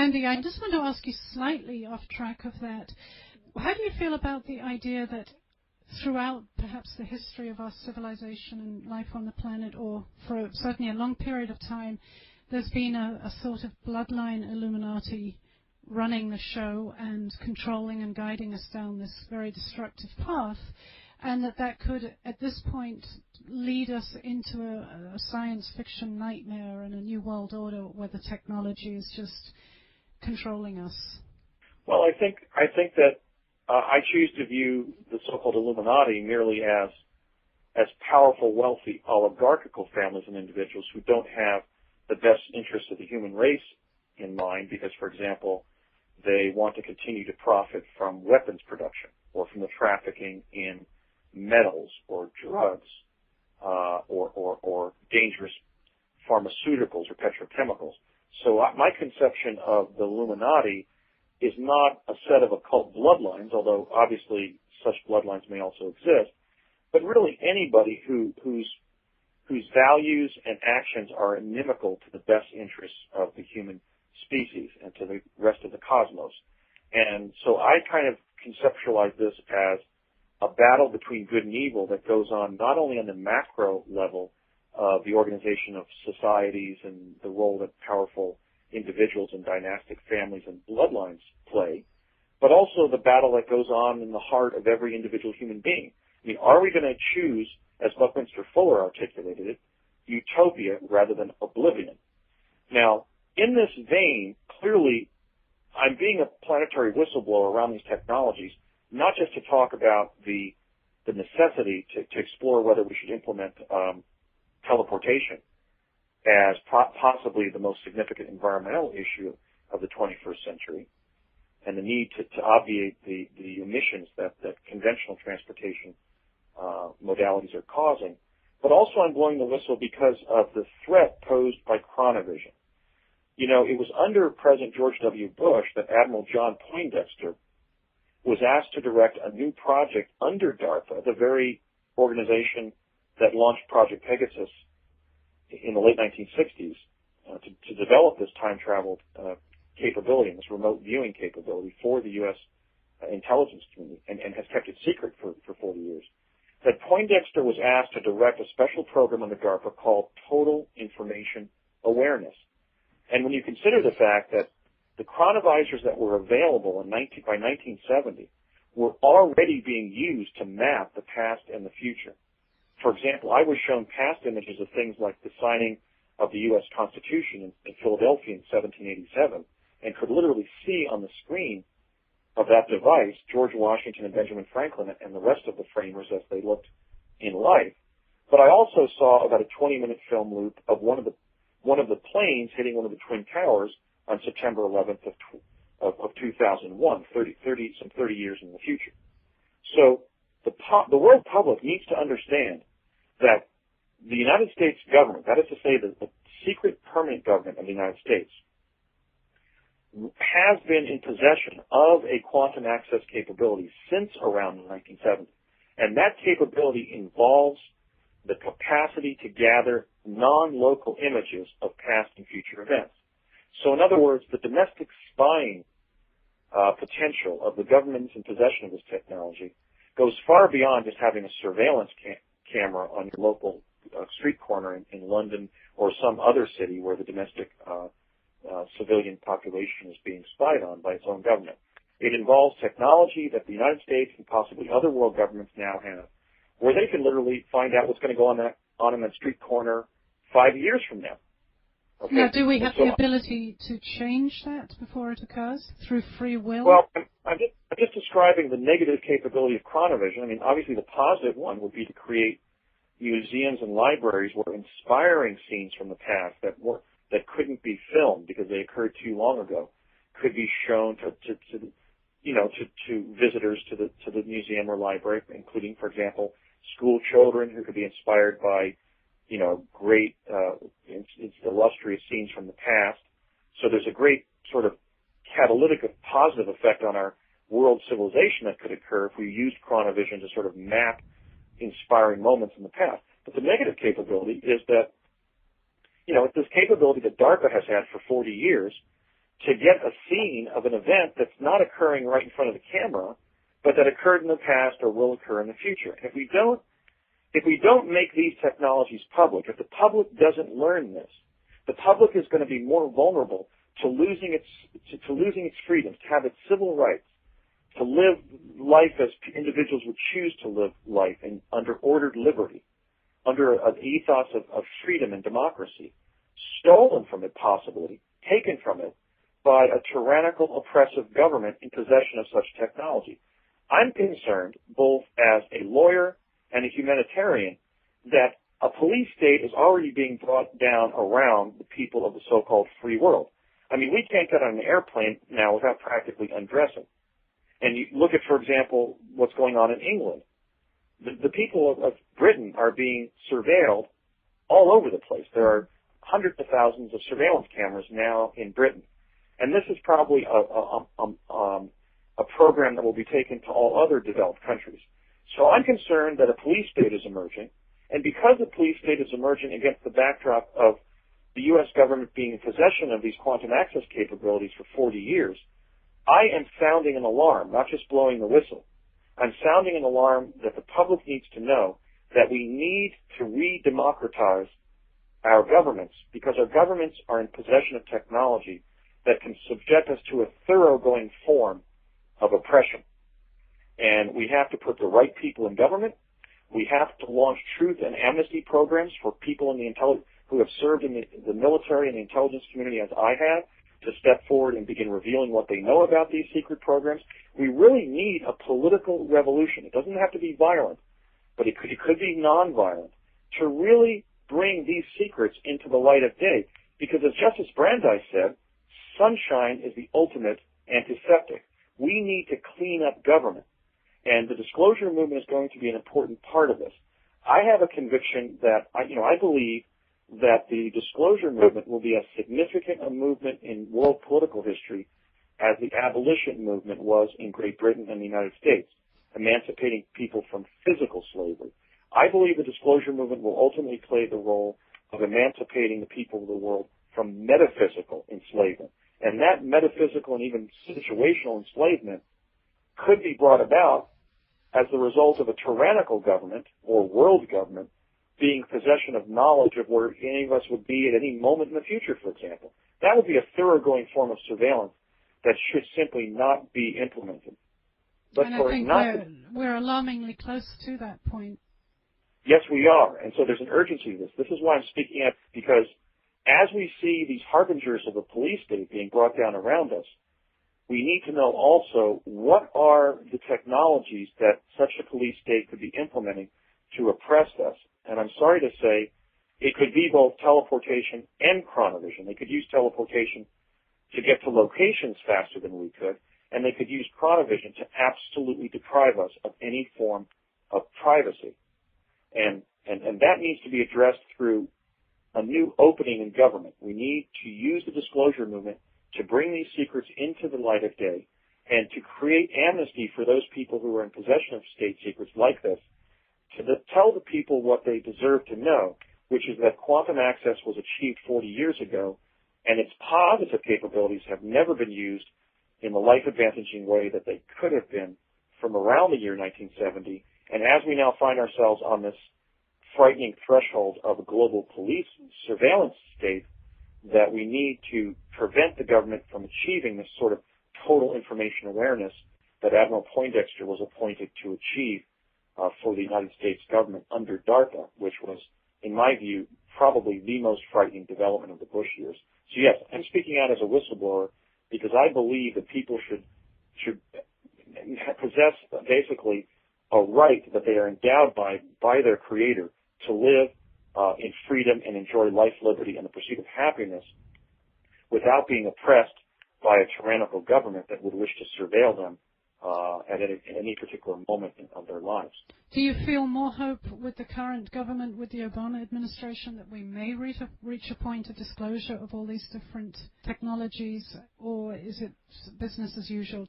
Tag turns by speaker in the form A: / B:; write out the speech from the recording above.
A: Andy, I just want to ask you slightly off track of that. How do you feel about the idea that throughout perhaps the history of our civilization and life on the planet, or for certainly a long period of time, there's been a sort of bloodline Illuminati running the show and controlling and guiding us down this very destructive path, and that could, at this point, lead us into a science fiction nightmare and a new world order where the technology is just controlling us?
B: Well, I think that I choose to view the so-called Illuminati merely as powerful, wealthy, oligarchical families and individuals who don't have the best interests of the human race in mind because, for example, they want to continue to profit from weapons production or from the trafficking in metals or drugs or dangerous pharmaceuticals or petrochemicals. So my conception of the Illuminati is not a set of occult bloodlines, although obviously such bloodlines may also exist, but really anybody whose values and actions are inimical to the best interests of the human species and to the rest of the cosmos. And so I kind of conceptualize this as a battle between good and evil that goes on not only on the macro level of the organization of societies and the role that powerful individuals and dynastic families and bloodlines play, but also the battle that goes on in the heart of every individual human being. I mean, are we going to choose, as Buckminster Fuller articulated it, utopia rather than oblivion? Now, in this vein, clearly, I'm being a planetary whistleblower around these technologies, not just to talk about the necessity to explore whether we should implement teleportation as possibly the most significant environmental issue of the 21st century, and the need to obviate the emissions that conventional transportation modalities are causing. But also I'm blowing the whistle because of the threat posed by chronovision. You know, it was under President George W. Bush that Admiral John Poindexter was asked to direct a new project under DARPA, the very organization that launched Project Pegasus in the late 1960s, to develop this time-traveled capability and this remote viewing capability for the U.S. Intelligence community, and has kept it secret for 40 years. That Poindexter was asked to direct a special program under DARPA called Total Information Awareness. And when you consider the fact that the chronovisors that were available by 1970 were already being used to map the past and the future. For example, I was shown past images of things like the signing of the U.S. Constitution in Philadelphia in 1787, and could literally see on the screen of that device George Washington and Benjamin Franklin and the rest of the framers as they looked in life. But I also saw about a 20-minute film loop of one of the planes hitting one of the Twin Towers on September 11th of 2001, 30 years in the future. So the world public needs to understand that the United States government, that is to say the secret permanent government of the United States, has been in possession of a quantum access capability since around the 1970s. And that capability involves the capacity to gather non-local images of past and future events. So in other words, the domestic spying potential of the governments in possession of this technology goes far beyond just having a surveillance camera on your local street corner in London or some other city where the domestic civilian population is being spied on by its own government. It involves technology that the United States and possibly other world governments now have, where they can literally find out what's going to go on in that street corner 5 years from now. Okay?
A: Now, do we have the ability to change that before it occurs through free will?
B: Well, I'm just describing the negative capability of chronovision. I mean, obviously the positive one would be to create museums and libraries where inspiring scenes from the past that couldn't be filmed because they occurred too long ago could be shown to visitors to the museum or library, including, for example, school children who could be inspired by great illustrious scenes from the past. So there's a great sort of catalytic positive effect on our world civilization that could occur if we used chronovision to sort of map inspiring moments in the past. But the negative capability is that, it's this capability that DARPA has had for 40 years, to get a scene of an event that's not occurring right in front of the camera, but that occurred in the past or will occur in the future. And if we don't make these technologies public, if the public doesn't learn this, the public is going to be more vulnerable to losing its freedom, to have its civil rights, to live life as individuals would choose to live life and under ordered liberty, under an ethos of freedom and democracy, stolen from it possibly, taken from it by a tyrannical, oppressive government in possession of such technology. I'm concerned, both as a lawyer and a humanitarian, that a police state is already being brought down around the people of the so-called free world. I mean, we can't get on an airplane now without practically undressing. And you look at, for example, what's going on in England. The people of Britain are being surveilled all over the place. There are hundreds of thousands of surveillance cameras now in Britain. And this is probably a program that will be taken to all other developed countries. So I'm concerned that a police state is emerging. And because the police state is emerging against the backdrop of the U.S. government being in possession of these quantum access capabilities for 40 years, I am sounding an alarm, not just blowing the whistle. I'm sounding an alarm that the public needs to know that we need to re-democratize our governments, because our governments are in possession of technology that can subject us to a thoroughgoing form of oppression. And we have to put the right people in government. We have to launch truth and amnesty programs for people in the who have served in the military and the intelligence community, as I have, to step forward and begin revealing what they know about these secret programs. We really need a political revolution. It doesn't have to be violent, but it could be nonviolent, to really bring these secrets into the light of day. Because as Justice Brandeis said, sunshine is the ultimate antiseptic. We need to clean up government. And the disclosure movement is going to be an important part of this. I have a conviction that, I believe that the disclosure movement will be as significant a movement in world political history as the abolition movement was in Great Britain and the United States, emancipating people from physical slavery. I believe the disclosure movement will ultimately play the role of emancipating the people of the world from metaphysical enslavement. And that metaphysical and even situational enslavement could be brought about as the result of a tyrannical government or world government being in possession of knowledge of where any of us would be at any moment in the future, for example. That would be a thoroughgoing form of surveillance that should simply not be implemented. But
A: and I think we're alarmingly close to that point.
B: Yes, we are. And so there's an urgency to this. This is why I'm speaking out, because as we see these harbingers of the police state being brought down around us, we need to know also what are the technologies that such a police state could be implementing to oppress us. And I'm sorry to say, it could be both teleportation and chronovision. They could use teleportation to get to locations faster than we could, and they could use chronovision to absolutely deprive us of any form of privacy. And that needs to be addressed through a new opening in government. We need to use the disclosure movement to bring these secrets into the light of day and to create amnesty for those people who are in possession of state secrets like this, to tell the people what they deserve to know, which is that quantum access was achieved 40 years ago, and its positive capabilities have never been used in the life-advantaging way that they could have been from around the year 1970. And as we now find ourselves on this frightening threshold of a global police surveillance state, that we need to prevent the government from achieving this sort of total information awareness that Admiral Poindexter was appointed to achieve for the United States government under DARPA, which was, in my view, probably the most frightening development of the Bush years. So yes, I'm speaking out as a whistleblower because I believe that people should possess basically a right that they are endowed by their Creator to live in freedom and enjoy life, liberty, and the pursuit of happiness without being oppressed by a tyrannical government that would wish to surveil them at any particular moment of their lives.
A: Do you feel more hope with the current government, with the Obama administration, that we may reach a point of disclosure of all these different technologies, or is it business as usual